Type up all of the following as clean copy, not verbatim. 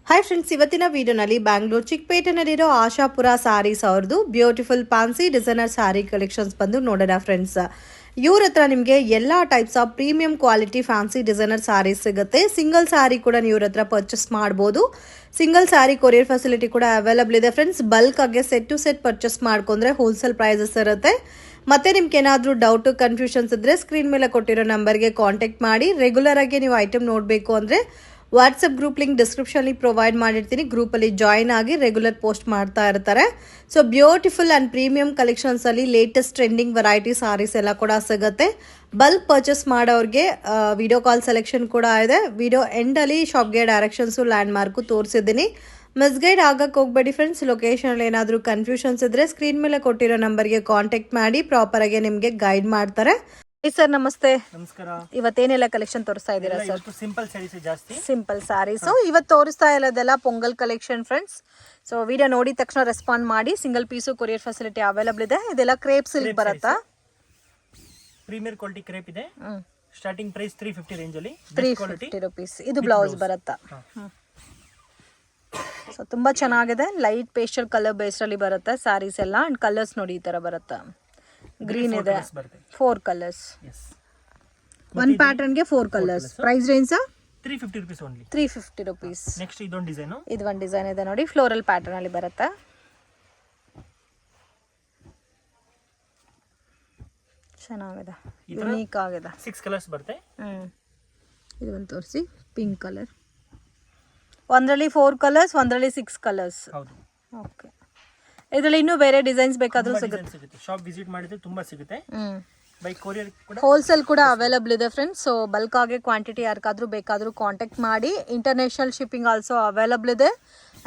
Hi friends, ಇವತ್ತಿನ ವಿಡಿಯೋನಲ್ಲಿ ಬ್ಯಾಂಗ್ಳೂರ್ ಚಿಕ್ಕಪೇಟೆನಲ್ಲಿರೋ ಆಶಾಪುರ ಸಾರೀಸ್ ಅವ್ರದ್ದು beautiful fancy designer sari collections ಬಂದು ನೋಡೋಣ ಫ್ರೆಂಡ್ಸ್. ಇವ್ರ ಹತ್ರ ನಿಮಗೆ ಎಲ್ಲ types of premium quality fancy designer saris ಸಿಗುತ್ತೆ. ಸಿಂಗಲ್ ಸಾರಿ ಕೂಡ ನೀವು ಇವ್ರ ಹತ್ರ ಪರ್ಚೇಸ್ ಮಾಡ್ಬೋದು. ಸಿಂಗಲ್ ಸಾರಿ ಕೊರಿಯರ್ ಫೆಸಿಲಿಟಿ ಕೂಡ ಅವೈಲಬಲ್ ಇದೆ ಫ್ರೆಂಡ್ಸ್. ಬಲ್ಕ್ ಆಗಿ ಸೆಟ್ ಟು ಸೆಟ್ ಪರ್ಚೇಸ್ ಮಾಡ್ಕೊಂಡ್ರೆ ಹೋಲ್ಸೇಲ್ ಪ್ರೈಸಸ್ ಇರುತ್ತೆ. ಮತ್ತೆ ನಿಮ್ಗೆ ಏನಾದರೂ ಡೌಟ್ ಕನ್ಫ್ಯೂಷನ್ಸ್ ಇದ್ರೆ ಸ್ಕ್ರೀನ್ ಮೇಲೆ ಕೊಟ್ಟಿರೋ ನಂಬರ್ಗೆ ಕಾಂಟ್ಯಾಕ್ಟ್ ಮಾಡಿ. ರೆಗ್ಯುಲರ್ ಆಗಿ ನೀವು ಐಟಮ್ ನೋಡಬೇಕು ಅಂದರೆ ವಾಟ್ಸಪ್ ಗ್ರೂಪ್ ಲಿಂಕ್ ಡಿಸ್ಕ್ರಿಪ್ಷನ್ಲಿ ಪ್ರೊವೈಡ್ ಮಾಡಿರ್ತೀನಿ. ಗ್ರೂಪಲ್ಲಿ ಜಾಯ್ನ್ ಆಗಿ ರೆಗ್ಯುಲರ್ ಪೋಸ್ಟ್ ಮಾಡ್ತಾ ಇರ್ತಾರೆ. ಸೊ ಬ್ಯೂಟಿಫುಲ್ ಆ್ಯಂಡ್ ಪ್ರೀಮಿಯಂ ಕಲೆಕ್ಷನ್ಸಲ್ಲಿ ಲೇಟೆಸ್ಟ್ ಟ್ರೆಂಡಿಂಗ್ ವೆರೈಟಿ ಸಾರೀಸ್ ಎಲ್ಲ ಕೂಡ ಸಿಗುತ್ತೆ. ಬಲ್ಕ್ ಪರ್ಚೇಸ್ ಮಾಡೋರಿಗೆ ವಿಡಿಯೋ ಕಾಲ್ ಸೆಲೆಕ್ಷನ್ ಕೂಡ ಇದೆ. ವಿಡಿಯೋ ಎಂಡಲ್ಲಿ ಶಾಪ್ಗೆ ಡೈರೆಕ್ಷನ್ಸು ಲ್ಯಾಂಡ್ ಮಾರ್ಕು ತೋರಿಸಿದ್ದೀನಿ. ಮಿಸ್ಗೈಡ್ ಆಗಕ್ಕೆ ಹೋಗಬೇಡಿ ಫ್ರೆಂಡ್ಸ್. ಲೊಕೇಶನಲ್ಲಿ ಏನಾದರೂ ಕನ್ಫ್ಯೂಷನ್ಸ್ ಇದ್ದರೆ ಸ್ಕ್ರೀನ್ ಮೇಲೆ ಕೊಟ್ಟಿರೋ ನಂಬರ್ಗೆ ಕಾಂಟ್ಯಾಕ್ಟ್ ಮಾಡಿ. ಪ್ರಾಪರಾಗಿ ನಿಮಗೆ ಗೈಡ್ ಮಾಡ್ತಾರೆ. ಸರ್ ನಮಸ್ತೆ. ನಮಸ್ಕಾರ. ಇವತ್ತೇನೆಲ್ಲ ಕಲೆಕ್ಷನ್ ತೋರಿಸ್ತಾ ಇದ್ದೀರಾ ಸರ್? ಸಿಂಪಲ್ ಸ್ಯಾರೀಸ್ ಜಾಸ್ತಿ. ಸಿಂಪಲ್ ಸ್ಯಾರೀಸ್ ಇವತ್ತು ತೋರಿಸ್ತಾ ಇರೋದೆಲ್ಲ pongal collection friends. So video ನೋಡಿದ ತಕ್ಷಣ ರೆಸ್ಪಾಂಡ್ ಮಾಡಿ. Single piece courier facility available ಇದೆ. ಇದೆಲ್ಲ ಕ್ರೇಪ್ ಸಿಲ್ಕ್ ಬರುತ್ತಾ? ಪ್ರೀಮಿಯರ್ ಕ್ವಾಲಿಟಿ ಕ್ರೇಪ್ ಇದೆ. ಸ್ಟಾರ್ಟಿಂಗ್ ಪ್ರೈಸ್ 350 ರೇಂಜ್ ಅಲ್ಲಿ. 350 ರೂಪೀಸ್. ಇದು ಬ್ಲೌಸ್ ಬರುತ್ತಾ? ಸೊ ತುಂಬಾ ಚೆನ್ನಾಗಿದೆ. ಲೈಟ್ ಪೇಸ್ಟಲ್ ಕಲರ್ ಬೇಸ್ ಅಲ್ಲಿ ಬರುತ್ತೆ ಸ್ಯಾರೀಸ್ ಎಲ್ಲ. ಅಂಡ್ ಕಲರ್ಸ್ ನೋಡಿ ಈ ತರ ಬರುತ್ತೆ. ಗ್ರೀನ್ ಇದೆ, 4 ಕಲರ್ಸ್. ಒನ್ ಪ್ಯಾಟರ್ನ್ ಗೆ 4 colours. Price range 350 rupees only. 350 rupees. Next ಇದೊಂದು ಡಿಸೈನ್. ಇದು ಒಂದು ಡಿಸೈನ್ ಇದೆ ನೋಡಿ, ಫ್ಲೋರಲ್ ಪ್ಯಾಟರ್ನ್ ಅಲ್ಲಿ ಬರುತ್ತೆ. ಚೆನ್ನಾಗಿದೆ, ಯುನೀಕ್ ಆಗಿದೆ. 6 ಕಲರ್ಸ್ ಬರುತ್ತೆ. ಇದು ಒಂದು ತೋರಿಸಿ. ಪಿಂಕ್ ಕಲರ್, ಒಂದರಲ್ಲಿ 4 ಕಲರ್ಸ್, ಒಂದರಲ್ಲಿ 6 ಕಲರ್ಸ್. ಹೌದು. ಓಕೆ. ಇದರಲ್ಲಿ ಇನ್ನೂ ಬೇರೆ ಡಿಸೈನ್ಸ್ ಬೇಕಾದರೂ ಸಿಗುತ್ತೆ. ಶಾಪ್ ವಿಸಿಟ್ ಮಾಡಿದ್ರೆ ತುಂಬಾ ಸಿಗುತ್ತೆ. ಬೈ ಕೊರಿಯರ್ ಕೂಡ ಹೋಲ್ಸೇಲ್ ಕೂಡ ಅವೈಲಬಲ್ ಇದೆ ಫ್ರೆಂಡ್ಸ್. ಸೊ ಬಲ್ಕ್ ಆಗಿ ಕ್ವಾಂಟಿಟಿ ಯಾರಿಗಾದ್ರೂ ಬೇಕಾದರೂ ಕಾಂಟ್ಯಾಕ್ಟ್ ಮಾಡಿ. ಇಂಟರ್ನ್ಯಾಷನಲ್ ಶಿಪ್ಪಿಂಗ್ ಆಲ್ಸೋ ಅವೈಲಬಲ್ ಇದೆ.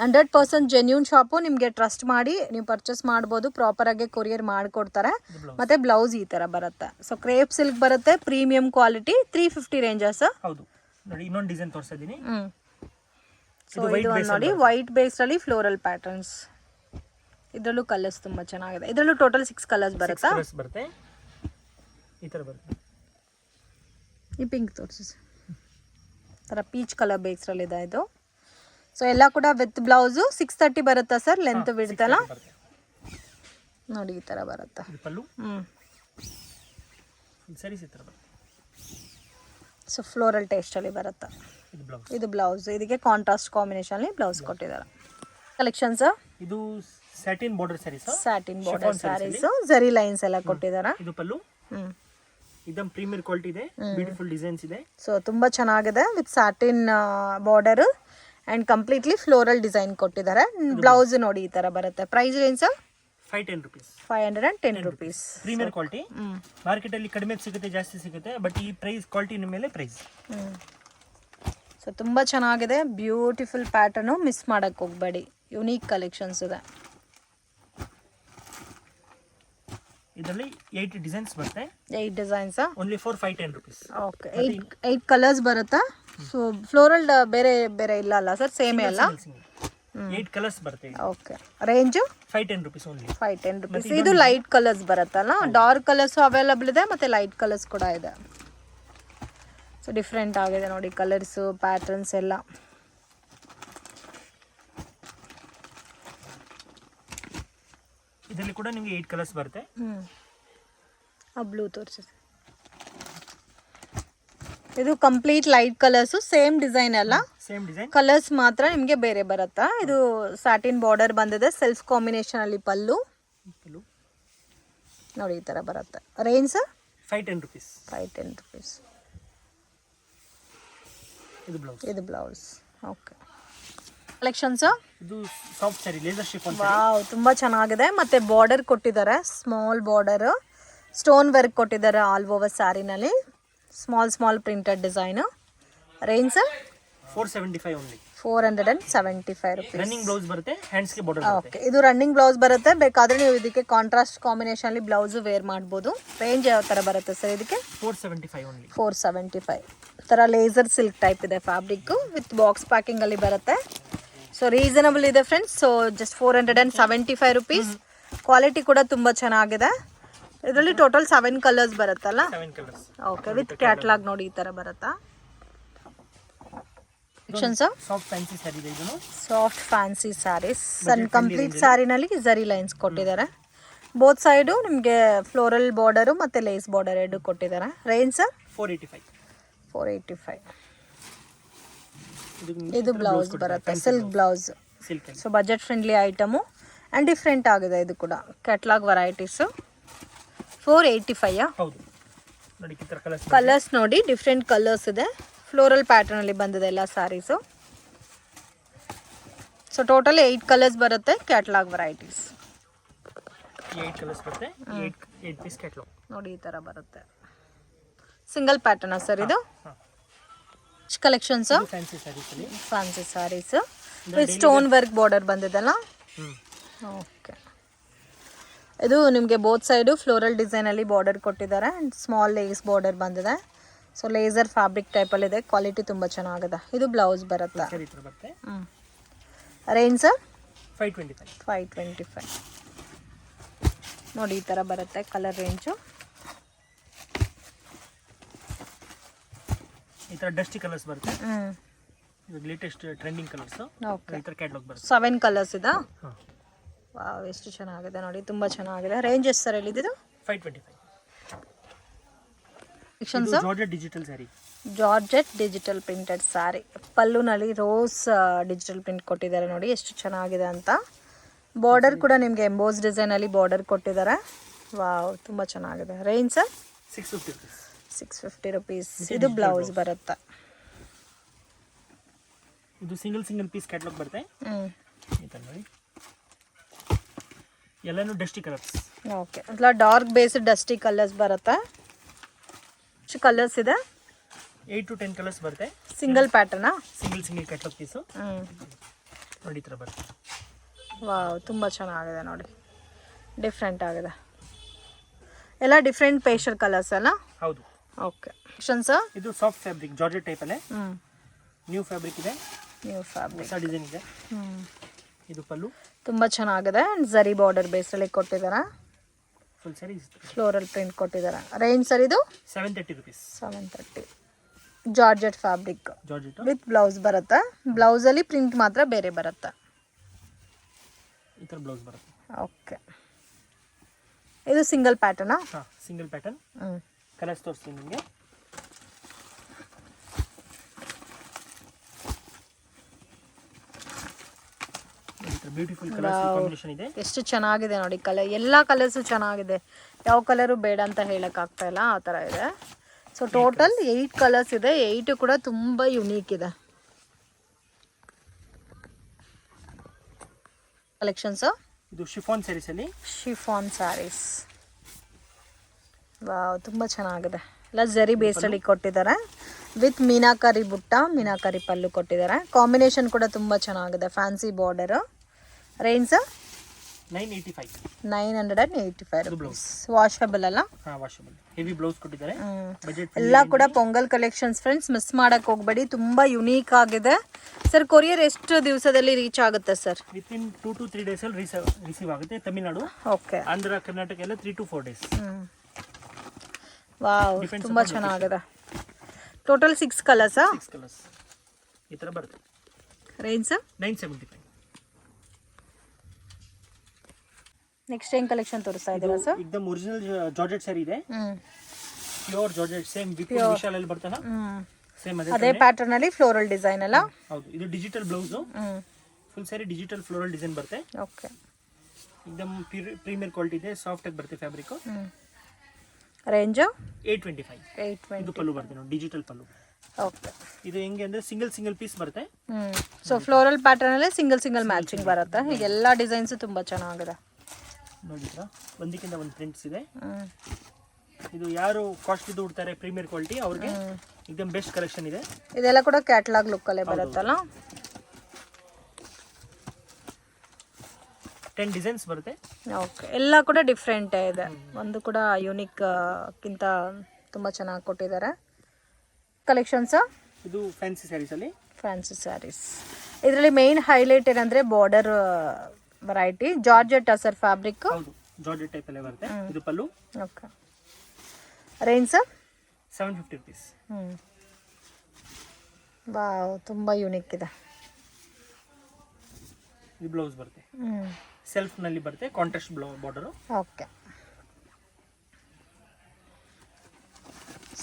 100% ಜೆನ್ಯೂನ್ ಶಾಪು. ನಿಮಗೆ ಟ್ರಸ್ಟ್ ಮಾಡಿ ನೀವು ಪರ್ಚೇಸ್ ಮಾಡ್ಬೋದು. ಪ್ರಾಪರಾಗಿ ಕೊರಿಯರ್ ಮಾಡಿಕೊಡ್ತಾರೆ. ಮತ್ತೆ ಬ್ಲೌಸ್ ಈ ಥರ ಬರುತ್ತೆ. ಸೊ ಕ್ರೇಪ್ ಸಿಲ್ಕ್ ಬರುತ್ತೆ, ಪ್ರೀಮಿಯಂ ಕ್ವಾಲಿಟಿ. 350 ರೇಂಜಸ್. ಹೌದು. ನೋಡಿ ಇನ್ನೊಂದು ಡಿಸೈನ್ ತೋರಿಸ್ತಾ ಇದ್ದೀನಿ. ಸೊ ಇದು ನೋಡಿ ವೈಟ್ ಬೇಸ್ನಲ್ಲಿ ಫ್ಲೋರಲ್ ಪ್ಯಾಟರ್ನ್ಸ್. ಇದರಲ್ಲೂ ಕಲರ್ಸ್ ತುಂಬಾ ಚೆನ್ನಾಗಿದೆ. ಇದರಲ್ಲೂ ಟೋಟಲ್ 6 ಕಲರ್ಸ್ ಬರುತ್ತಾ? ಬರುತ್ತೆ. ಈ ತರ ಬರುತ್ತೆ. ಈ ಪಿಂಕ್ ತೋರಿಸಿ. ತರ ಪೀಚ್ ಕಲರ್ ಬೇಸ್ರಲ್ಲಿ ಇದೆ ಇದು. ಸೊ ಎಲ್ಲ ಕೂಡ ವಿತ್ ಬ್ಲೌಸು 630 ಬರುತ್ತಾ ಸರ್? ಲೆಂತ್ ಬಿಡ್ತಲ್ಲ ನೋಡಿ ಈ ತರ ಬರುತ್ತೆ. ಪಲ್ಲು ಸರಿ ಈ ತರ ಬರುತ್ತೆ. ಸೊ ಫ್ಲೋರಲ್ ಟೇಸ್ಟ್ ಅಲ್ಲಿ ಬರುತ್ತೆ. ಇದು ಬ್ಲೌಸ್. ಇದಕ್ಕೆ ಕಾಂಟ್ರಾಸ್ಟ್ ಕಾಂಬಿನೇಷನ್ ಅಲ್ಲಿ ಬ್ಲೌಸ್ ಕೊಟ್ಟಿದ್ದಾರೆ. ಕಲೆಕ್ಷನ್ಸ್ ಇದು satin border saris. Satin border saris, zari lines ಎಲ್ಲ ಕೊಟ್ಟಿದ್ದಾರೆ. ಇದು ಪಲ್ಲು. ಇದಂ ಪ್ರೀಮಿಯರ್ ಕ್ವಾಲಿಟಿ ಇದೆ. ಬ್ಯೂಟಿಫುಲ್ ಡಿಸೈನ್ಸ್ ಇದೆ. ಸೊ ತುಂಬಾ ಚೆನ್ನಾಗಿದೆ. With satin border and completely floral design ಕೊಟ್ಟಿದ್ದಾರೆ. ಬ್ಲೌಸ್ ನೋಡಿ ಈ ತರ ಬರುತ್ತೆ. Price range 510 rupees. 510 rupees. Premier quality. Market ಅಲ್ಲಿ ಕಡಿಮೆ ಸಿಗುತ್ತೆ, ಜಾಸ್ತಿ ಸಿಗುತ್ತೆ. ಬಟ್ ಈ ಪ್ರೈಸ್ ಕ್ವಾಲಿಟಿ ಮೇಲೆ ಪ್ರೈಸ್. ಸೊ ತುಂಬಾ ಚೆನ್ನಾಗಿದೆ. Beautiful pattern. ಮಿಸ್ ಮಾಡಕ್ ಹೋಗ್ಬೇಡಿ. ಯುನೀಕ್ ಕಲೆಕ್ಷನ್ಸ್ ಇದೆ. ಇದರಲ್ಲಿ 8 ಡಿಸೈನ್ಸ್ ಬರುತ್ತೆ. 8 designs. Only for 510 rupees. Okay. 8 colours ಬರುತ್ತಾ? ಸೊ ಫ್ಲೋರಲ್ ಬೇರೆ ಬೇರೆ ಇಲ್ಲ ಅಲ್ಲ ಸರ್? ಸೇಮೇ ಅಲ್ಲ? 8 ಕಲರ್ಸ್ ಬರುತ್ತೆ. Okay. Range 510 rupees only. 510 rupees. ಇದು ಲೈಟ್ ಕಲರ್ಸ್ ಬರುತ್ತಲ್ಲ? ಡಾರ್ಕ್ ಕಲರ್ಸ್ ಅವೈಲಬಲ್ ಇದೆ, ಮತ್ತೆ ಲೈಟ್ ಕಲರ್ಸ್ ಕೂಡ ಇದೆ. ಸೊ ಡಿಫ್ರೆಂಟ್ ಆಗಿದೆ ನೋಡಿ ಕಲರ್ಸು, ಪ್ಯಾಟರ್ನ್ಸ್ ಎಲ್ಲ. ಇದರಲ್ಲಿ ಕೂಡ ನಿಮಗೆ 8 ಕಲರ್ಸ್ ಬರುತ್ತೆ. ಆ ಬ್ಲೂ ತೋರಿಸಿ. ಇದು complete light colours. Same design ಅಲ್ಲ, ಸೇಮ್ ಡಿಸೈನ್. ಕಲರ್ಸ್ ಮಾತ್ರ ನಿಮಗೆ ಬೇರೆ ಬರುತ್ತಾ? ಇದು ಸ್ಯಾಟಿನ್ ಬಾರ್ಡರ್ ಬಂದಿದೆ. ಸೆಲ್ಫ್ ಕಾಂಬಿನೇಷನ್ ಅಲ್ಲಿ ಪಲ್ಲು ನೋಡಿ ಈ ತರ ಬರುತ್ತೆ. Range 510 rupees. 510 ರೂಪೀಸ್. ಇದು ಬ್ಲೌಸ್. ಓಕೆ. ಕಲೆಕ್ಷನ್ಸ್ ಇದು soft sari, laser chiffon. Wow, ತುಂಬಾ ಚೆನ್ನಾಗಿದೆ. ಮತ್ತೆ ಬಾರ್ಡರ್ ಕೊಟ್ಟಿದ್ದಾರೆ, ಸ್ಮಾಲ್ ಬಾರ್ಡರ್. ಸ್ಟೋನ್ ವರ್ಕ್ ಕೊಟ್ಟಿದ್ದಾರೆ ಆಲ್ ಓವರ್ ಸ್ಯಾರಿನಲ್ಲಿ. Small printed design. Range 475 only. 475 rupees. Running blouse ಬರುತ್ತೆ, ಹ್ಯಾಂಡ್ಸ್ ಗೆ ಬಾರ್ಡರ್ ಬರುತ್ತೆ. ಓಕೆ. ಇದು ರನ್ನಿಂಗ್ ಬ್ಲೌಸ್ ಬರುತ್ತೆ. ಬೇಕಾದ್ರೆ ನೀವು ಇದಕ್ಕೆ ಕಾಂಟ್ರಾಸ್ಟ್ ಕಾಂಬಿನೇಷನ್ ಅಲ್ಲಿ ಬ್ಲೌಸ್ ವೇರ್ ಮಾಡಬಹುದು. ರೇಂಜ್ ಯಾವ ತರ ಬರುತ್ತೆ ಸರ್ ಇದಕ್ಕೆ? 475 ಓನ್ಲಿ. 475. ತರ ಲೇಸರ್ ಸಿಲ್ಕ್ ಟೈಪ್ ಇದೆ ಫ್ಯಾಬ್ರಿಕ್. ವಿತ್ ಬಾಕ್ಸ್ ಪ್ಯಾಕಿಂಗ್ ಅಲ್ಲಿ ಬರುತ್ತೆ. ಸೊ ರೀಸನಬಲ್ ಇದೆ friends. So just 475 rupees. Quality ಕೂಡ ತುಂಬಾ ಚೆನ್ನಾಗಿದೆ. ಇದರಲ್ಲಿ ಟೋಟಲ್ 7 ಕಲರ್ಸ್ ಬರುತ್ತಲ್ಲ? 7 ಕಲರ್ಸ್. ಓಕೆ. ವಿತ್ ಕ್ಯಾಟಲಾಗ್ ನೋಡಿ ಈ ತರ ಬರುತ್ತಾ? ಕಲೆಕ್ಷನ್ಸ್ ಸಾಫ್ಟ್ ಫ್ಯಾನ್ಸಿ ಸ್ಯಾರಿ ಇದೆ ಇದು. ಸಾಫ್ಟ್ ಫ್ಯಾನ್ಸಿ ಸ್ಯಾರೀಸ್ ಸನ್ ಕಂಪ್ಲೀಟ್ ಸ್ಯಾರಿನಲ್ಲಿ ಜರಿ ಲೈನ್ಸ್ ಕೊಟ್ಟಿದ್ದಾರೆ. ಬೋತ್ ಸೈಡು ನಿಮಗೆ ಫ್ಲೋರಲ್ ಬಾರ್ಡರು ಮತ್ತು ಲೇಸ್ ಬಾರ್ಡರ್ ಎರಡು ಕೊಟ್ಟಿದ್ದಾರೆ. Range sir 485. ಇದು ಬ್ಲೌಸ್ ಬರುತ್ತೆ, silk blouse. So budget friendly item and different ಆಗಿದೆ ಇದು ಕೂಡ. Catalogue varieties 485. ಹೌದು ನೋಡಿ, ಈ ತರ ಕಲರ್ಸ್ ನೋಡಿ, ಡಿಫ್ರೆಂಟ್ ಕಲರ್ಸ್ ಇದೆ. ಫ್ಲೋರಲ್ ಪ್ಯಾಟರ್ನಲ್ಲಿ ಬಂದಿದೆ ಎಲ್ಲ ಸ್ಯಾರೀಸು. ಸೊ ಟೋಟಲ್ 8 ಕಲರ್ಸ್ ಬರುತ್ತೆ. ಕ್ಯಾಟ್ಲಾಗ್ ವೆರೈಟೀಸ್ 8 ಕಲರ್ಸ್ ಬರುತ್ತೆ. 8 ಪೀಸ್ ಕ್ಯಾಟ್ಲಾಗ್ ನೋಡಿ ಈ ಥರ ಬರುತ್ತೆ. ಸಿಂಗಲ್ ಪ್ಯಾಟರ್ನಾ ಸರ್ ಇದು? Collections fancy saris with stone work border ಬಂದಿದೆಲ್ಲ. ಓಕೆ, ಇದು ನಿಮಗೆ ಬೋತ್ ಸೈಡು ಫ್ಲೋರಲ್ ಡಿಸೈನಲ್ಲಿ ಬಾರ್ಡರ್ ಕೊಟ್ಟಿದ್ದಾರೆ ಆ್ಯಂಡ್ ಸ್ಮಾಲ್ ಲೇಸ್ ಬಾರ್ಡರ್ ಬಂದಿದೆ. ಸೊ ಲೇಸರ್ ಫ್ಯಾಬ್ರಿಕ್ ಟೈಪಲ್ಲಿದೆ, ಕ್ವಾಲಿಟಿ ತುಂಬ ಚೆನ್ನಾಗಿದೆ. ಇದು ಬ್ಲೌಸ್ ಬರುತ್ತೆ. ರೇಂಜ್ 525 ನೋಡಿ ಈ ಥರ ಬರುತ್ತೆ ಕಲರ್ ರೇಂಜು. ಈ ತರ ಡಸ್ಟಿ ಕಲರ್ಸ್ ಬರುತ್ತೆ. ಇದು ಲೇಟೆಸ್ಟ್ ಟ್ರೆಂಡಿಂಗ್ ಕಲರ್ಸ್. ಓಕೆ, ಈ ತರ ಕ್ಯಾಟಲಾಗ್ ಬರುತ್ತೆ. 7 ಕಲರ್ಸ್ ಇದೆ. ವಾವ್, ಎಷ್ಟು ಚೆನ್ನಾಗಿದೆ ನೋಡಿ, ತುಂಬ ಚೆನ್ನಾಗಿದೆ. ರೇಂಜ್ ಎಷ್ಟು ಸರ್ ಹೇಳಿದ್ದು? 525. Georgette digital sari. Georgette digital printed sari. ಪಲ್ಲುನಲ್ಲಿ ರೋಸ್ ಡಿಜಿಟಲ್ ಪ್ರಿಂಟ್ ಕೊಟ್ಟಿದ್ದಾರೆ ನೋಡಿ, ಎಷ್ಟು ಚೆನ್ನಾಗಿದೆ ಅಂತ. ಬಾರ್ಡರ್ ಕೂಡ ನಿಮಗೆ ಎಂಬೋಸ್ ಡಿಸೈನಲ್ಲಿ ಬಾರ್ಡರ್ ಕೊಟ್ಟಿದ್ದಾರೆ. ವಾವ್, ತುಂಬ ಚೆನ್ನಾಗಿದೆ. Range sir 650 rupees. ಇದು ಬ್ಲೌಸ್ ಬರುತ್ತೆ. ಇದು ಸಿಂಗಲ್ ಪೀಸ್ ಕ್ಯಾಟಲಾಗ್ ಬರುತ್ತೆ. ಈ ತರ ನೋಡಿ, ಎಲ್ಲಾನು ಡಸ್ಟಿ ಕಲರ್ಸ್. ಓಕೆ, ಅಲ್ಲ ಡಾರ್ಕ್ ಬೇಸ್ಡ್ ಡಸ್ಟಿ ಕಲರ್ಸ್ ಬರುತ್ತೆ. ಎಷ್ಟು ಕಲರ್ಸ್ ಇದೆ? 8 to 10 ಕಲರ್ಸ್ ಬರುತ್ತೆ. ಸಿಂಗಲ್ ಪ್ಯಾಟರ್ನಾ? ಸಿಂಗಲ್ ಕ್ಯಾಟಲಾಗ್ ಪೀಸು ನೋಡಿ ಈ ಥರ ಬರುತ್ತೆ. ವಾವ್, ತುಂಬ ಚೆನ್ನಾಗಿದೆ ನೋಡಿ, ಡಿಫ್ರೆಂಟ್ ಆಗಿದೆ. ಎಲ್ಲ ಡಿಫ್ರೆಂಟ್ ಪೇಸ್ಟಲ್ ಕಲರ್ಸ್ ಅಲ್ಲ? ಹೌದು. ಓಕೆ, ಸರ್ ಇದು ಸಾಫ್ಟ್ ಫ್ಯಾಬ್ರಿಕ್ ಜಾರ್ಜೆಟ್ ಟೈಪಲ್ಲೇ ನ್ಯೂ ಫ್ಯಾಬ್ರಿಕ್ ಇದೆ. ನ್ಯೂ ಫ್ಯಾಬ್ರಿಕ್ ಹೊಸ ಡಿಸೈನ್ ಇದೆ. ಇದು ಪಲ್ಲು ತುಂಬ ಚೆನ್ನಾಗಿದೆ. ಝರಿ ಬಾರ್ಡರ್ ಬೇಸಲ್ಲಿ ಕೊಟ್ಟಿದ್ದಾರೆ. ಫುಲ್ ಸ್ಯಾರಿ ಫ್ಲೋರಲ್ ಪ್ರಿಂಟ್ ಕೊಟ್ಟಿದ್ದಾರೆ. ರೇಂಜ್ ಸರ್ ಇದು 730 rupees. 730. Georgette fabric georgette with blouse ಬರುತ್ತೆ. ಬ್ಲೌಸಲ್ಲಿ ಪ್ರಿಂಟ್ ಮಾತ್ರ ಬೇರೆ ಬರುತ್ತೆ. ಈ ಥರ ಬ್ಲೌಸ್ ಬರುತ್ತೆ. ಓಕೆ, ಇದು ಸಿಂಗಲ್ ಪ್ಯಾಟರ್ನಾ? ಹಾಂ, ಸಿಂಗಲ್ ಪ್ಯಾಟರ್ನ್. ಕಲರ್ಸ್ ತೋರಿಸ್ತೀನಿ ನಿಮಗೆ. ಬ್ಯೂಟಿಫುಲ್ ಕಲರ್ಸ್ ಕಾಂಬಿನೇಷನ್ ಇದೆ. ಎಷ್ಟು ಚೆನ್ನಾಗಿದೆ ನೋಡಿ ಕಲರ್. ಎಲ್ಲ ಕಲರ್ಸು ಚೆನ್ನಾಗಿದೆ, ಯಾವ ಕಲರು ಬೇಡ ಅಂತ ಹೇಳೋಕ್ಕಾಗ್ತಾ ಇಲ್ಲ, ಆ ಥರ ಇದೆ. ಸೊ ಟೋಟಲ್ 8 ಕಲರ್ಸ್ ಇದೆ. 8 ಕೂಡ ತುಂಬ ಯುನೀಕ್ ಇದೆ. ಕಲೆಕ್ಷನ್ಸ್ ಇದು ಶಿಫಾನ್ ಸ್ಯಾರೀಸ್ ಅಲ್ಲಿ. ಶಿಫಾನ್ ಸ್ಯಾರೀಸ್ ವಾವ್, ತುಂಬ ಚೆನ್ನಾಗಿದೆ. ಎಲ್ಲ ಜರಿ ಬೇಸಲ್ಲಿ ಕೊಟ್ಟಿದ್ದಾರೆ ವಿತ್ ಮೀನಾಕರಿ ಬುಟ್ಟ, ಮೀನಾಕರಿ ಪಲ್ಲು ಕೊಟ್ಟಿದ್ದಾರೆ. ಕಾಂಬಿನೇಷನ್ ಕೂಡ ತುಂಬ ಚೆನ್ನಾಗಿದೆ. Fancy border. Range 985 rupees. Washable ಅಲ್ಲ? ಹಾಂ, ವಾಷಬಲ್. ಹೆವಿ ಬ್ಲೌಸ್ ಕೊಟ್ಟಿದ್ದಾರೆ. ಎಲ್ಲ ಕೂಡ ಪೊಂಗಲ್ ಕಲೆಕ್ಷನ್ಸ್ ಫ್ರೆಂಡ್ಸ್, ಮಿಸ್ ಮಾಡಕ್ಕೆ ಹೋಗಬೇಡಿ. ತುಂಬ ಯುನೀಕ್ ಆಗಿದೆ. ಸರ್ ಕೊರಿಯರ್ ಎಷ್ಟು ದಿವಸದಲ್ಲಿ ರೀಚ್ ಆಗುತ್ತೆ ಸರ್? ವಿತಿನ್ 2 to 3 ಡೇಸ್ ಅಲ್ಲಿ ರಿಸೀವ್ ಆಗುತ್ತೆ. ತಮಿಳ್ನಾಡು, ಓಕೆ, ಆಂಧ್ರ, ಕರ್ನಾಟಕ ಎಲ್ಲ 3 to 4 ಡೇಸ್. ವಾವ್, ತುಂಬ ಚೆನ್ನಾಗಿದೆ. ಟೋಟಲ್ 6 ಕಲರ್ಸಾ? 6 ಕಲರ್ಸ್ ಈ ಥರ ಬರುತ್ತೆ. ರೇಂಜ್ 975. ನೆಕ್ಸ್ಟ್ ಏನ್ ಕಲೆಕ್ಷನ್ ತೋರಿಸ್ತಾ ಇದ್ದೀರಾ ಸರ್? एकदम ಒರಿಜಿನಲ್ ಜಾರ್ಜೆಟ್ ಸ್ಯಾರಿ ಇದೆ. ಪ್ಯೂರ್ ಜಾರ್ಜೆಟ್, ಸೇಮ್ ವಿಶಾಲ್ ಅಲ್ಲಿ ಬರ್ತಲ್ಲ, ಸೇಮ್ ಅದೇ ಪ್ಯಾಟರ್ನ್ ಅಲ್ಲಿ ಫ್ಲೋರಲ್ ಡಿಸೈನ್ ಅಲ್ಲ? ಹೌದು. ಇದು digital blouse. Full sari digital floral design ಬರುತ್ತೆ. ಓಕೆ, एकदम ಪ್ರೀಮಿಯರ್ ಕ್ವಾಲಿಟಿ ಇದೆ. ಸಾಫ್ಟ್ ಆಗಿ ಬರುತ್ತೆ ಫ್ಯಾಬ್ರಿಕ್. ರೇಂಜ್ 825. ಇದು ಪಲ್ಲು ಬರುತ್ತೆ ನೋಡಿ, ಡಿಜಿಟಲ್ ಪಲ್ಲು. ಓಕೆ, ಇದು ಹೆಂಗೆ ಅಂದ್ರೆ ಸಿಂಗಲ್ ಪೀಸ್ ಬರುತ್ತೆ. ಸೊ ಫ್ಲೋರಲ್ ಪ್ಯಾಟರ್ನ್ ಅಲ್ಲಿ ಸಿಂಗಲ್ ಮ್ಯಾಚಿಂಗ್ ಬರುತ್ತೆ. ಈಗ ಎಲ್ಲ ಡಿಸೈನ್ಸ್ ತುಂಬಾ ಚೆನ್ನಾಗಿದೆ ನೋಡಿದ್ರಾ. ಒಂದಕ್ಕಿಂತ ಒಂದು ಪ್ರಿಂಟ್ಸ್ ಇದೆ. ಇದು ಯಾರು ಕಾಸ್ಟ್ಲಿ ಉಡ್ತಾರೆ ಪ್ರೀಮಿಯರ್ ಕ್ವಾಲಿಟಿ ಅವ್ರಿಗೆ एकदम ಬೆಸ್ಟ್ ಕಲೆಕ್ಷನ್ ಇದೆ. ಇದೆಲ್ಲ ಕೂಡ ಕ್ಯಾಟಲಾಗ್ ಲುಕ್ ಅಲ್ಲೇ ಬರುತ್ತಲ್ಲ. 10 ಡಿಸೈನ್ಸ್ ಬರುತ್ತೆ. ಓಕೆ, ಎಲ್ಲ ಕೂಡ ಡಿಫ್ರೆಂಟ್ ಇದೆ. ಒಂದು ಕೂಡ ಯೂನಿಕ್ ಕಿಂತ ತುಂಬ ಚೆನ್ನಾಗಿ ಕೊಟ್ಟಿದ್ದಾರೆ ಕಲೆಕ್ಷನ್ಸ್. ಇದು ಫ್ಯಾನ್ಸಿ ಸ್ಯಾರೀಸ್ ಅಲ್ಲಿ. ಫ್ಯಾನ್ಸಿ ಸ್ಯಾರೀಸ್ ಇದರಲ್ಲಿ ಮೇನ್ ಹೈಲೈಟ್ ಏನಂದ್ರೆ border variety. Georgette sir fabric? ಹೌದು, ಜಾರ್ಜೆಟ್ ಟೈಪ್ ಅಲ್ಲೇ ಬರುತ್ತೆ. ಇದು pallu. Okay, range 750 rupees. Wow, ತುಂಬ ಯೂನಿಕ್ ಇದೆ. ಇದು ಬ್ಲೌಸ್ ಬರುತ್ತೆ, ಸೆಲ್ಫ್ ನಲ್ಲಿ ಬರುತ್ತೆ, ಕಾಂಟ್ರಾಸ್ಟ್ ಬಾರ್ಡರ್. ಓಕೆ,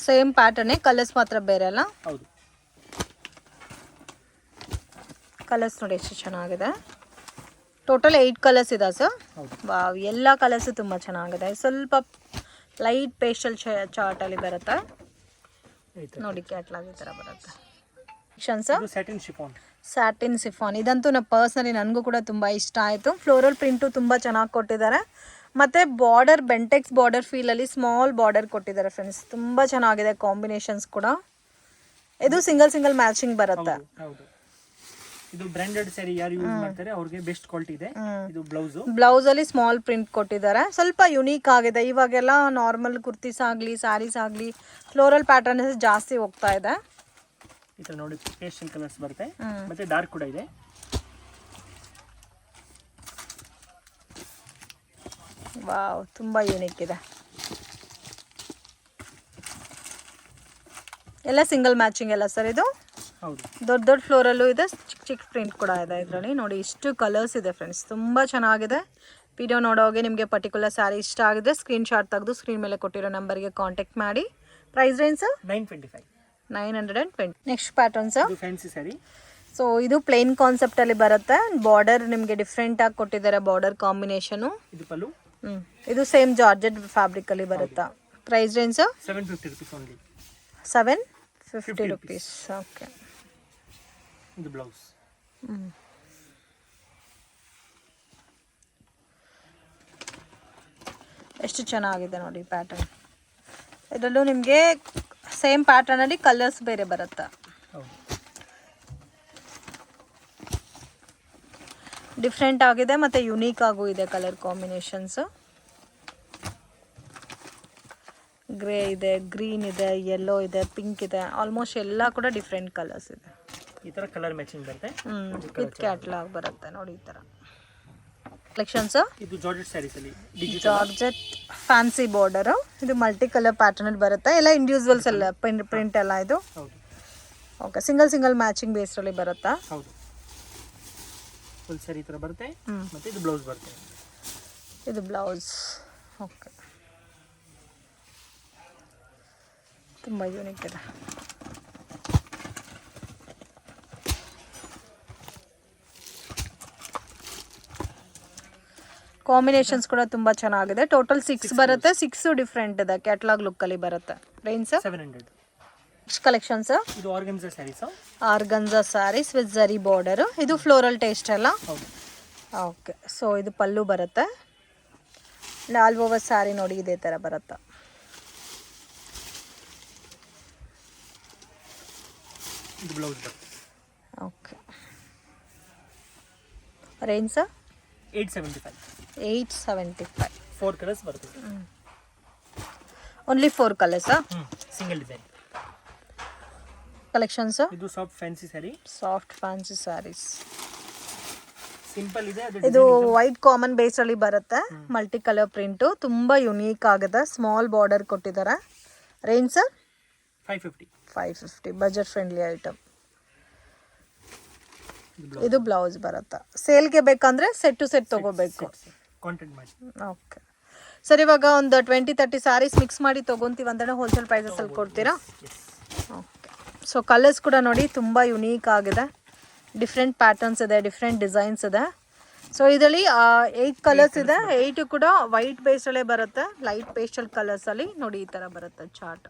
ಸೇಮ್ ಪ್ಯಾಟರ್ನೇ, ಕಲರ್ಸ್ ಮಾತ್ರ ಬೇರೆ ಅಲ್ಲ? ಹೌದು. ಕಲರ್ಸ್ ನೋಡಿ ಎಷ್ಟು ಚೆನ್ನಾಗಿದೆ. ಟೋಟಲ್ 8 ಕಲರ್ಸ್ ಇದೆ ಸರ್. ವಾವ್, ಎಲ್ಲ ಕಲರ್ಸು ತುಂಬ ಚೆನ್ನಾಗಿದೆ. ಸ್ವಲ್ಪ ಲೈಟ್ ಪೇಸ್ಟಲ್ ಚಾರ್ಟಲ್ಲಿ ಬರುತ್ತೆ ನೋಡಿ. ಕ್ಯಾಟ್ಲಾಗ್ ಈ ಥರ ಬರುತ್ತೆ. ಸ್ಯಾಟಿನ್ ಸಿಫಾನ್ ಇದಂತೂ ಪರ್ಸ್ನಲಿ ನನಗೂ ಕೂಡ ತುಂಬ ಇಷ್ಟ ಆಯಿತು. ಫ್ಲೋರಲ್ ಪ್ರಿಂಟು ತುಂಬ ಚೆನ್ನಾಗಿ ಕೊಟ್ಟಿದ್ದಾರೆ. ಮತ್ತು ಬಾರ್ಡರ್ ಬೆಂಟೆಕ್ಸ್ ಬಾರ್ಡರ್ ಫೀಲಲ್ಲಿ ಸ್ಮಾಲ್ ಬಾರ್ಡರ್ ಕೊಟ್ಟಿದ್ದಾರೆ ಫ್ರೆಂಡ್ಸ್. ತುಂಬ ಚೆನ್ನಾಗಿದೆ ಕಾಂಬಿನೇಷನ್ಸ್ ಕೂಡ. ಇದು ಸಿಂಗಲ್ ಮ್ಯಾಚಿಂಗ್ ಬರುತ್ತೆ. ಇದು ಬ್ರಾಂಡೆಡ್ ಸ್ಯಾರಿ ಯಾರು ಯೂಸ್ ಮಾಡ್ತಾರೆ ಅವ್ರಿಗೆ ಬೆಸ್ಟ್ ಕ್ವಾಲಿಟಿ ಇದೆ. ಇದು ಬ್ಲೌಸ್ ಅಲ್ಲಿ ಸ್ಮಾಲ್ ಪ್ರಿಂಟ್ ಕೊಟ್ಟಿದ್ದಾರೆ, ಸ್ವಲ್ಪ ಯುನೀಕ್ ಆಗಿದೆ. ಇವಾಗೆಲ್ಲ ನಾರ್ಮಲ್ ಕುರ್ತೀಸ್ ಆಗಲಿ ಸ್ಯಾರೀಸ್ ಆಗಲಿ ಫ್ಲೋರಲ್ ಪ್ಯಾಟರ್ನ್ಸ್ ಜಾಸ್ತಿ ಹೋಗ್ತಾ ಇದೆ. ಈ ತರ ನೋಡಿ ಪೇಸ್ಟಲ್ ಕಲರ್ಸ್ ಬರುತ್ತೆ, ಮತ್ತೆ ಡಾರ್ಕ್ ಕೂಡ ಇದೆ. ವಾವ್, ತುಂಬ ಯೂನಿಕ್ ಇದೆ. ಎಲ್ಲ ಸಿಂಗಲ್ ಮ್ಯಾಚಿಂಗ್ ಎಲ್ಲ ಸರ್ ಇದು. ಹೌದು, ದೊಡ್ಡ ಫ್ಲೋರಲ್ಲೂ ಇದೆ, ಚಿಕ್ಕ ಪ್ರಿಂಟ್ ಕೂಡ ಇದೆ ಇದರಲ್ಲಿ. ನೋಡಿ ಇಷ್ಟು ಕಲರ್ಸ್ ಇದೆ ಫ್ರೆಂಡ್ಸ್, ತುಂಬ ಚೆನ್ನಾಗಿದೆ. ವಿಡಿಯೋ ನೋಡೋಗೆ ನಿಮಗೆ ಪರ್ಟಿಕ್ಯುಲರ್ ಸ್ಯಾರಿ ಇಷ್ಟ ಆಗಿದ್ರೆ ಸ್ಕ್ರೀನ್ ಶಾಟ್ ತೆಗೆದು ಸ್ಕ್ರೀನ್ ಮೇಲೆ ಕೊಟ್ಟಿರೋ ನಂಬರ್ಗೆ ಕಾಂಟ್ಯಾಕ್ಟ್ ಮಾಡಿ. Price range sir 920. Next pattern sir fancy sari. So ಇದು ಪ್ಲೇನ್ ಕಾನ್ಸೆಪ್ಟ್ ಅಲ್ಲಿ ಬರುತ್ತೆ. ಬಾರ್ಡರ್ ನಿಮಗೆ ಡಿಫ್ರೆಂಟ್ ಆಗಿ ಕೊಟ್ಟಿದ್ದಾರೆ, ಬಾರ್ಡರ್ ಕಾಂಬಿನೇಷನು. ಇದು ಪಲ್ಲು. ಇದು ಸೇಮ್ ಜಾರ್ಜೆಟ್ ಫ್ಯಾಬ್ರಿಕ್ ಅಲ್ಲಿ ಬರುತ್ತಾ. Price range sir 750 rupees only. 750 rupees. Okay, ಇದು ಬ್ಲೌಸ್. ಎಷ್ಟು ಚೆನ್ನಾಗಿದೆ ನೋಡಿ ಪ್ಯಾಟರ್ನ್. ಇದರಲ್ಲೂ ನಿಮಗೆ ಸೇಮ್ ಪ್ಯಾಟರ್ನ್ ಅಲ್ಲಿ ಕಲರ್ಸ್ ಬೇರೆ ಬರುತ್ತೆ. ಡಿಫ್ರೆಂಟ್ ಆಗಿದೆ ಮತ್ತು ಯುನೀಕ್ ಆಗೂ ಇದೆ ಕಲರ್ ಕಾಂಬಿನೇಷನ್ಸ್. ಗ್ರೇ ಇದೆ, ಗ್ರೀನ್ ಇದೆ, ಯೆಲ್ಲೋ ಇದೆ, ಪಿಂಕ್ ಇದೆ. ಆಲ್ಮೋಸ್ಟ್ ಎಲ್ಲ ಕೂಡ ಡಿಫ್ರೆಂಟ್ ಕಲರ್ಸ್ ಇದೆ. ಈ ತರ ಕಲರ್ ಮ್ಯಾಚಿಂಗ್ ಬರುತ್ತೆ. ವಿತ್ ಕ್ಯಾಟ್ಲಾಗ್ ಬರುತ್ತೆ ನೋಡಿ. ಈ ತರ ಕಲೆಕ್ಷನ್ಸ್. ಇದು ಜಾರ್ಜೆಟ್ ಸ್ಯಾರೀಸ್ ಅಲ್ಲಿ ಜಾರ್ಜೆಟ್ ಫ್ಯಾನ್ಸಿ ಬಾರ್ಡರ್. ಇದು ಮಲ್ಟಿ ಕಲರ್ ಪ್ಯಾಟರ್ನ್ ಅಲ್ಲಿ ಬರುತ್ತೆ. ಎಲ್ಲ ಇಂಡಿವಿಜುವಲ್ಸ್ ಎಲ್ಲ ಪ್ರಿಂಟ್ ಎಲ್ಲ ಇದು. ಓಕೆ, ಸಿಂಗಲ್ ಮ್ಯಾಚಿಂಗ್ ಬೇಸ್ ಅಲ್ಲಿ ಬರುತ್ತಾ? ಹೌದು, ಫುಲ್ ಸ್ಯಾರಿ ತರ ಬರುತ್ತೆ. ಮತ್ತೆ ಇದು ಬ್ಲೌಸ್ ಬರುತ್ತೆ. ಇದು ಬ್ಲೌಸ್. ಓಕೆ, ತುಂಬ ಯೂನಿಕ್ ಇದೆ. ಕಾಂಬಿನೇಷನ್ಸ್ ಕೂಡ ತುಂಬ ಚೆನ್ನಾಗಿದೆ. ಟೋಟಲ್ 6 ಬರುತ್ತೆ. 6 ಡಿಫ್ರೆಂಟ್ ಇದೆ, ಕ್ಯಾಟ್ಲಾಗ್ ಲುಕ್ಕಲ್ಲಿ ಬರುತ್ತೆ. ರೇಂಜ್ 700. ಕಲೆಕ್ಷನ್ಸ್. ಇದು organza saris. Organza saris with zari border. ಇದು ಫ್ಲೋರಲ್ ಟೇಸ್ಟ್ ಅಲ್ಲ? ಓಕೆ, ಸೊ ಇದು ಪಲ್ಲು ಬರುತ್ತೆ. ಆಲ್ ಓವರ್ ಸ್ಯಾರಿ ನೋಡಿ ಇದೇ ಥರ ಬರುತ್ತೆ. ಇದು ಬ್ಲೌಸ್ ಬರುತ್ತೆ. Okay, range sir 875. 4 ಕಲರ್ಸ್ ಬರುತ್ತೆ. Only 4 colours. Single design. Collections. ಇದು soft fancy sari. Soft fancy saris. Simple ಇದೆ. ಇದು ವೈಟ್ ಕಾಮನ್ ಬೇಸ್ ಅಲ್ಲಿ ಬರುತ್ತೆ. ಮಲ್ಟಿ ಕಲರ್ ಪ್ರಿಂಟ್ ತುಂಬಾ ಯುನೀಕ್ ಆಗಿದೆ. ಸ್ಮಾಲ್ ಬಾರ್ಡರ್ ಕೊಟ್ಟಿದ್ದಾರೆ. Range sir 550. Budget friendly item. ಇದು ಬ್ಲೌಸ್ ಬರುತ್ತೆ. ಸೇಲ್ಗೆ ಬೇಕಂದ್ರೆ ಸೆಟ್ ಟು ಸೆಟ್ ತಗೋಬೇಕು. ಓಕೆ ಸರ್, ಇವಾಗ ಒಂದು 20-30 ಸ್ಯಾರೀಸ್ ಮಿಕ್ಸ್ ಮಾಡಿ ತೊಗೊತೀವಿ ಅಂದ್ರೆ ಹೋಲ್ಸೇಲ್ ಪ್ರೈಸಸ್ ಅಲ್ಲಿ ಕೊಡ್ತೀರಾ? ಓಕೆ, ಸೊ ಕಲರ್ಸ್ ಕೂಡ ನೋಡಿ ತುಂಬ ಯುನೀಕ್ ಆಗಿದೆ. ಡಿಫ್ರೆಂಟ್ ಪ್ಯಾಟರ್ನ್ಸ್ ಇದೆ, ಡಿಫ್ರೆಂಟ್ ಡಿಸೈನ್ಸ್ ಇದೆ. ಸೊ ಇದರಲ್ಲಿ 8 ಕಲರ್ಸ್ ಇದೆ. 8 ಕೂಡ ವೈಟ್ ಬೇಸಲ್ಲೇ ಬರುತ್ತೆ. ಲೈಟ್ ಪೇಸ್ಟಲ್ ಕಲರ್ಸಲ್ಲಿ ನೋಡಿ ಈ ಥರ ಬರುತ್ತೆ ಚಾರ್ಟ್.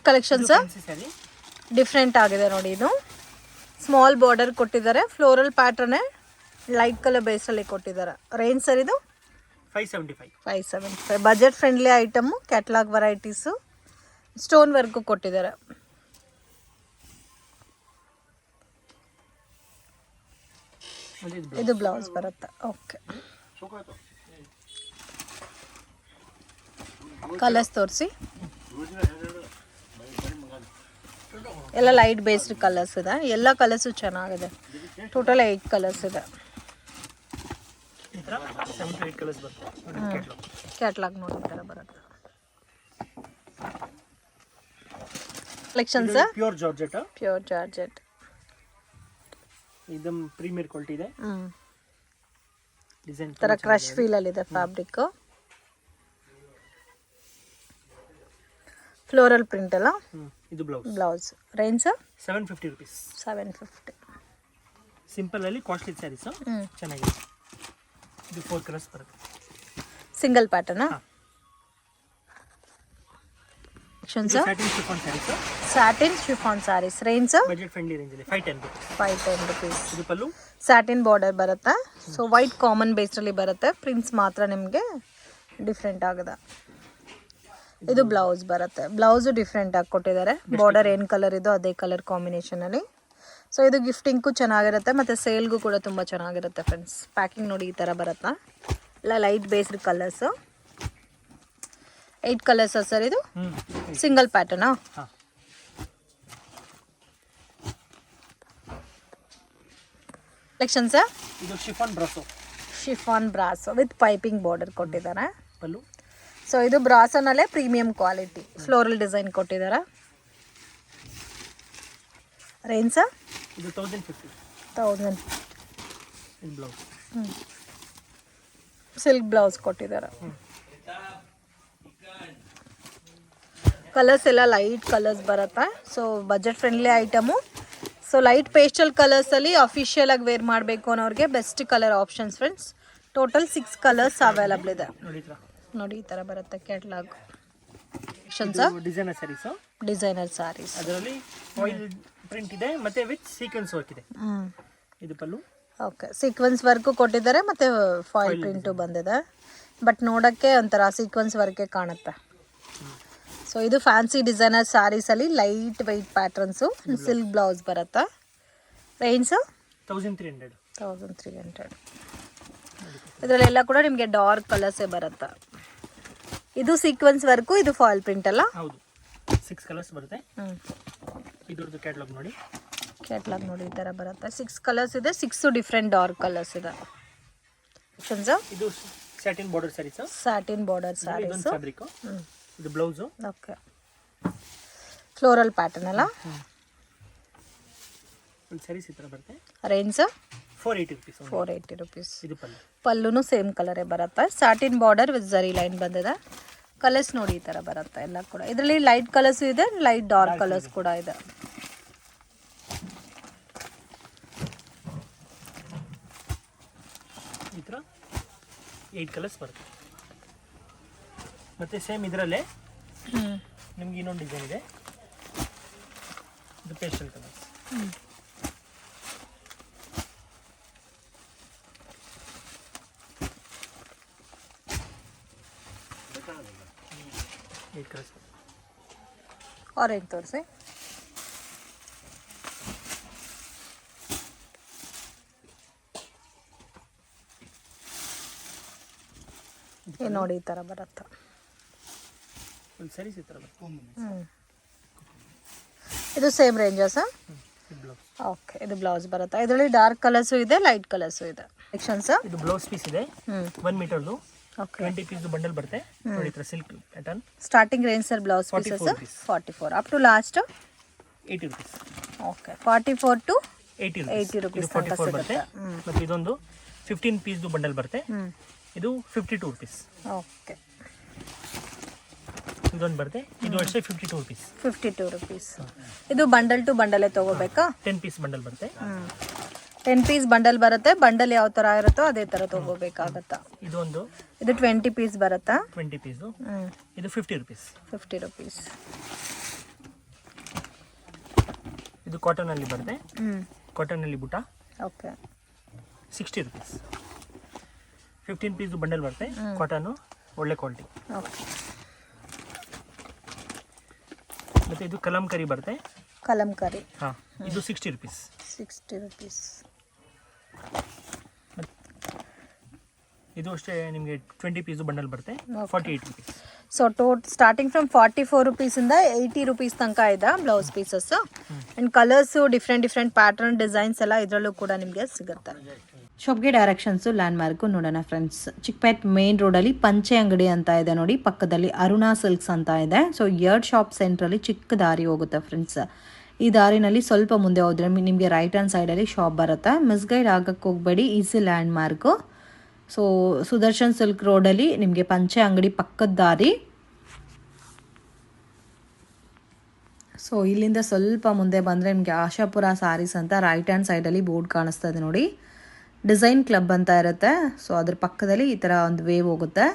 ಕಲೆಕ್ಷನ್ಸ್ ಡಿಫ್ರೆಂಟ್ ಆಗಿದೆ ನೋಡಿ. ಇದು ಸ್ಮಾಲ್ ಬಾರ್ಡರ್ ಕೊಟ್ಟಿದ್ದಾರೆ. ಫ್ಲೋರಲ್ ಪ್ಯಾಟರ್ನೇ ಲೈಟ್ ಕಲರ್ ಬೇಸಲ್ಲಿ ಕೊಟ್ಟಿದ್ದಾರೆ. ರೇಂಜ್ ಸರ್ ಇದು 575. Budget friendly item. Catalogue varieties. Stone work ಕೊಟ್ಟಿದ್ದಾರೆ. ಇದು ಬ್ಲೌಸ್ ಬರುತ್ತೆ. ಓಕೆ, ಕಲರ್ಸ್ ತೋರಿಸಿ. ಎಲ್ಲ ಲೈಟ್ ಬೇಸ್ಡ್ ಕಲರ್ಸ್ ಇದೆ. ಎಲ್ಲ ಕಲರ್ಸು ಚೆನ್ನಾಗಿದೆ. ಟೋಟಲ್ 8 ಕಲರ್ಸ್ ಇದೆ. ಕ್ಯಾಟ್ಲಾಗ್ ನೋಡಿ ಈ ಥರ ಬರುತ್ತೆ. Collections pure georgette, pure georgette. ಇದಂ ಪ್ರೀಮಿಯರ್ ಕ್ವಾಲಿಟಿ ಇದೆ. ಡಿಸೈನ್ ತರ ಕ್ರಶ್ ಫೀಲ್ ಅಲ್ಲಿ ಇದೆ ಫ್ಯಾಬ್ರಿಕ್. ಫ್ಲೋರಲ್ ಪ್ರಿಂಟ್ ಅಲ್ಲ. ಇದು ಬ್ಲೌಸ್ ರೇಂಜ್ 750 rupees. 750. ಸಿಂಪಲ್ ಅಲ್ಲಿ ಕಾಸ್ಟ್ಲಿ ಸ್ಯಾರೀಸ್ ಚೆನ್ನಾಗಿದೆ. ಇದು 4 ಕಲರ್ಸ್ ಬರುತ್ತೆ. Single pattern. Satin chiffon saris. Satin chiffon saris range budget friendly range ಅಲ್ಲಿ 510 rupees. ಇದು ಪಲ್ಲು ಸ್ಯಾಟಿನ್ ಬಾರ್ಡರ್ ಬರುತ್ತೆ. ಸೊ ವೈಟ್ ಕಾಮನ್ ಬೇಸ್ ಅಲ್ಲಿ ಬರುತ್ತೆ. ಪ್ರಿಂಟ್ಸ್ ಮಾತ್ರ ನಿಮಗೆ ಡಿಫ್ರೆಂಟ್ ಆಗಿದೆ. ಇದು ಬ್ಲೌಸ್ ಬರುತ್ತೆ. ಬ್ಲೌಸ್ ಡಿಫ್ರೆಂಟ್ ಆಗಿ ಕೊಟ್ಟಿದ್ದಾರೆ. ಬಾರ್ಡರ್ ಏನು ಕಲರ್ ಇದೋ ಅದೇ ಕಲರ್ ಕಾಂಬಿನೇಷನ್ ಅಲ್ಲಿ. ಸೊ ಇದು ಗಿಫ್ಟಿಂಗ್ಗೂ ಚೆನ್ನಾಗಿರುತ್ತೆ ಮತ್ತು ಸೇಲ್ಗೂ ಕೂಡ ತುಂಬ ಚೆನ್ನಾಗಿರುತ್ತೆ ಫ್ರೆಂಡ್ಸ್. ಪ್ಯಾಕಿಂಗ್ ನೋಡಿ ಈ ಥರ ಬರುತ್ತಾ, ಎಲ್ಲ light based colours. 8 colours sir. ಇದು ಸಿಂಗಲ್ ಪ್ಯಾಟರ್ನಾ? Collection sir. ಇದು chiffon brasso. Chiffon brasso with piping border ಕೊಟ್ಟಿದ್ದಾರೆ. ಪಲ್ಲು. ಸೊ ಇದು ಬ್ರಾಸೋನಲ್ಲೇ ಪ್ರೀಮಿಯಂ ಕ್ವಾಲಿಟಿ ಫ್ಲೋರಲ್ ಡಿಸೈನ್ ಕೊಟ್ಟಿದ್ದಾರೆ. Range sir? ಇದು 1050. 1000. ಇದು ಬ್ಲೌಸ್. ಸಿಲ್ಕ್ ಬ್ಲೌಸ್ ಕೊಟ್ಟಿದ್ದಾರೆ. ಕಲರ್ಸ್ ಎಲ್ಲ ಲೈಟ್ ಕಲರ್ಸ್ ಬರುತ್ತೆ. So budget friendly item. So light pastel ಕಲರ್ಸಲ್ಲಿ ಅಫಿಷಿಯಲ್ ಆಗಿ ವೇರ್ ಮಾಡಬೇಕು ಅನ್ನೋರಿಗೆ best colour options friends. Total 6 colours available ಇದೆ. ನೋಡಿ ಈ ಥರ ಬರುತ್ತೆ catalogue. Designer saris. Designer saris. ಅದರಲ್ಲಿ ಫಾಯಿಲ್ ಪ್ರಿಂಟ್ ಇದೆ ಮತ್ತೆ ವಿತ್ ಸೀಕ್ವೆನ್ಸ್ ವರ್ಕ್ ಇದೆ. ಇದು ಪಲ್ಲು. ಓಕೆ, ಸೀಕ್ವೆನ್ಸ್ ವರ್ಕು ಕೊಟ್ಟಿದ್ದಾರೆ ಮತ್ತು ಫಾಯಿಲ್ ಪ್ರಿಂಟು ಬಂದಿದೆ. ಬಟ್ ನೋಡೋಕ್ಕೆ ಒಂಥರ ಸೀಕ್ವೆನ್ಸ್ ವರ್ಕೇ ಕಾಣುತ್ತೆ. ಸೊ ಇದು ಫ್ಯಾನ್ಸಿ ಡಿಸೈನರ್ ಸ್ಯಾರೀಸಲ್ಲಿ lightweight patterns. Silk blouse ಬರುತ್ತೆ. ರೇಂಜು 1300. 1300. ಇದರಲ್ಲೆಲ್ಲ ಕೂಡ ನಿಮಗೆ ಡಾರ್ಕ್ ಕಲರ್ಸೇ ಬರುತ್ತೆ. ಇದು ಸೀಕ್ವೆನ್ಸ್ ವರ್ಕು, ಇದು ಫಾಯಿಲ್ ಪ್ರಿಂಟ್ ಅಲ್ಲ? ಹೌದು. 6 ಕಲರ್ಸ್ ಬರುತ್ತೆ. ಇದರದ್ದು ಕ್ಯಾಟಲಾಗ್ ನೋಡಿ. ಕ್ಯಾಟ್ಲಾಗ್ ನೋಡಿ ಈ ಥರ ಬರುತ್ತೆ. 6 ಕಲರ್ಸ್ ಇದೆ. 6 ಡಿಫ್ರೆಂಟ್ ಡಾರ್ಕ್ ಕಲರ್ಸ್ ಇದೆ. ಇದು satin border saris. Satin border saris. Fabric. ಇದು ಬ್ಲೌಸ್. ಓಕೆ, ಫ್ಲೋರಲ್ ಪ್ಯಾಟರ್ನ್ ಅಲ್ಲ? ಒಂದು ಸ್ಯಾರೀಸ್ ಈ ಥರ ಬರುತ್ತೆ. Range 480 rupees. 480 rupees. ಇದು ಪಲ್ಲು. ಪಲ್ಲುನು ಸೇಮ್ ಕಲರೇ ಬರುತ್ತೆ. ಸ್ಯಾಟಿನ್ ಬಾರ್ಡರ್ ವಿತ್ ಜರಿ ಲೈನ್ ಬಂದಿದೆ. ಕಲರ್ಸ್ ನೋಡಿ ಈ ಥರ ಬರುತ್ತೆ ಎಲ್ಲ ಕೂಡ. ಇದರಲ್ಲಿ ಲೈಟ್ ಕಲರ್ಸು ಇದೆ, ಲೈಟ್ ಡಾರ್ಕ್ ಕಲರ್ಸ್ ಕೂಡ ಇದೆ. ಈ ಥರ 8 ಕಲರ್ಸ್ ಬರುತ್ತೆ. ಮತ್ತೆ ಸೇಮ್ ಇದರಲ್ಲೇ ನಿಮ್ಗೆ ಇನ್ನೊಂದು ಡಿಸೈನ್ ಇದೆ. ಇದು ಪೇಸ್ಟಲ್ ಕಲರ್ಸ್. ಆರೆಂಜ್ ತೋರಿಸಿ. ನೋಡಿ ಈ ಥರ ಬರುತ್ತೆ. ಒಂದು ಸ್ಯಾರೀಸ್ ಈ ಥರ ಬರುತ್ತೆ. ಇದು ಸೇಮ್ ರೇಂಜಾ ಸರ್? ಓಕೆ, ಇದು ಬ್ಲೌಸ್ ಬರುತ್ತೆ. ಇದರಲ್ಲಿ ಡಾರ್ಕ್ ಕಲರ್ಸು ಇದೆ, ಲೈಟ್ ಕಲರ್ಸು ಇದೆ. ಸೆಕ್ಷನ್ಸ್. ಇದು ಬ್ಲೌಸ್ ಪೀಸ್ ಇದೆ. 1 ಮೀಟರ್ದು. ಓಕೆ, 20 ಪೀಸ್ ಬಂಡಲ್ ಬರುತ್ತೆ. ನೋಡಿ ತರ silk pattern. Starting range sir blouse pieces 44 up to last 80 rupees. Okay, 44 to 80 rupees ಇದು 44 ಬರುತ್ತೆ. ಮತ್ತೆ ಇದೊಂದು 15 ಪೀಸ್ ಬಂಡಲ್ ಬರುತ್ತೆ. ಇದು 52 rupees. ಓಕೆ, ಇದೊಂದು ಬರುತ್ತೆ. ಇದು ಅಷ್ಟೇ 52 rupees. 52 rupees. ಇದು ಬಂಡಲ್ ಟು ಬಂಡಲೇ ತಗೋಬೇಕಾ? 10 ಪೀಸ್ ಬಂಡಲ್ ಬರುತ್ತೆ. 10 ಪೀಸ್ ಬಂಡಲ್ ಬರುತ್ತೆ. ಬಂಡಲ್ ಯಾವ ಥರ ಇರುತ್ತೋ ಅದೇ ಥರ ತಗೋಬೇಕಾಗತ್ತಾ? ಇದೊಂದು. ಇದು 20 ಪೀಸ್ ಬರುತ್ತಾ? 20 ಪೀಸು. ಇದು 50 rupees. 50 rupees. ಇದು ಕಾಟನ್ ಅಲ್ಲಿ ಬರುತ್ತೆ. ಕಾಟನ್ ಅಲ್ಲಿ ಬುಟ್ಟ. Okay, 60 rupees. 15 ಪೀಸ್ ಬಂಡಲ್ ಬರುತ್ತೆ. ಕಾಟನ್ ಒಳ್ಳೆ ಕ್ವಾಲಿಟಿ. ಓಕೆ, ಮತ್ತೆ ಇದು ಕಲಂಕರಿ ಬರುತ್ತೆ. ಕಲಂಕರಿ. ಹಾಂ, ಇದು 60 rupees. 60 rupees. ಇದು ಅಷ್ಟೇ ನಿಮಗೆ 20 ಪೀಸ್ ಬಂಡಲ್ ಬರುತ್ತೆ. 48 rupees. So starting from 44 rupees-ಇಂದ 80 rupees ತನಕ ಇದೆ blouse pieces. And colours different pattern designs ಎಲ್ಲ ಇದರಲ್ಲೂ ಕೂಡ ನಿಮಗೆ ಸಿಗುತ್ತೆ. ಶಾಪ್ಗೆ ಡೈರೆಕ್ಷನ್ಸು ಲ್ಯಾಂಡ್ಮಾರ್ಕು ನೋಡೋಣ ಫ್ರೆಂಡ್ಸ್. ಚಿಕ್ಕಪೇಟ್ ಮೇನ್ ರೋಡಲ್ಲಿ ಪಂಚೆ ಅಂಗಡಿ ಅಂತ ಇದೆ ನೋಡಿ, ಪಕ್ಕದಲ್ಲಿ ಅರುಣಾ ಸಿಲ್ಕ್ಸ್ ಅಂತ ಇದೆ. ಸೊ 2 ಶಾಪ್ ಸೆಂಟ್ರಲ್ಲಿ ಚಿಕ್ಕ ದಾರಿ ಹೋಗುತ್ತೆ ಫ್ರೆಂಡ್ಸ್. ಈ ದಾರಿನಲ್ಲಿ ಸ್ವಲ್ಪ ಮುಂದೆ ಹೋದರೆ ನಿಮಗೆ ರೈಟ್ ಹ್ಯಾಂಡ್ ಸೈಡಲ್ಲಿ ಶಾಪ್ ಬರುತ್ತೆ. ಮಿಸ್ಗೈಡ್ ಆಗಕ್ಕೆ ಹೋಗಬೇಡಿ, easy landmark. So Sudarshan silk ರೋಡಲ್ಲಿ ನಿಮಗೆ ಪಂಚೆ ಅಂಗಡಿ ಪಕ್ಕದ ದಾರಿ. ಸೊ ಇಲ್ಲಿಂದ ಸ್ವಲ್ಪ ಮುಂದೆ ಬಂದರೆ ನಿಮಗೆ ಆಶಾಪುರ ಸ್ಯಾರೀಸ್ ಅಂತ ರೈಟ್ ಹ್ಯಾಂಡ್ ಸೈಡಲ್ಲಿ ಬೋರ್ಡ್ ಕಾಣಿಸ್ತಾ ಇದೆ ನೋಡಿ. ಡಿಸೈನ್ ಕ್ಲಬ್ ಅಂತ ಇರುತ್ತೆ. ಸೊ ಅದ್ರ ಪಕ್ಕದಲ್ಲಿ ಈ ಥರ ಒಂದು ವೇವ್ ಹೋಗುತ್ತೆ.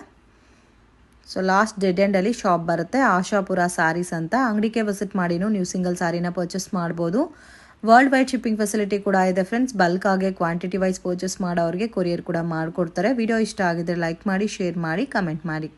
ಸೊ ಲಾಸ್ಟ್ ಡೆಡ್ ಎಂಡಲ್ಲಿ ಶಾಪ್ ಬರುತ್ತೆ, ಆಶಾಪುರ ಸ್ಯಾರೀಸ್ ಅಂತ. ಅಂಗಡಿಗೆ ವಿಸಿಟ್ ಮಾಡಿನೂ ನೀವು ಸಿಂಗಲ್ ಸ್ಯಾರಿನ ಪರ್ಚೇಸ್ ಮಾಡ್ಬೋದು. ವರ್ಲ್ಡ್ ವೈಡ್ ಶಿಪ್ಪಿಂಗ್ ಫೆಸಿಲಿಟಿ ಕೂಡ ಇದೆ ಫ್ರೆಂಡ್ಸ್. ಬಲ್ಕ್ ಆಗಿ ಕ್ವಾಂಟಿಟಿ ವೈಸ್ ಪರ್ಚೇಸ್ ಮಾಡೋರಿಗೆ ಕೊರಿಯರ್ ಕೂಡ ಮಾಡಿಕೊಡ್ತಾರೆ. ವಿಡಿಯೋ ಇಷ್ಟ ಆಗಿದ್ರೆ ಲೈಕ್ ಮಾಡಿ, ಶೇರ್ ಮಾಡಿ, ಕಮೆಂಟ್ ಮಾಡಿ.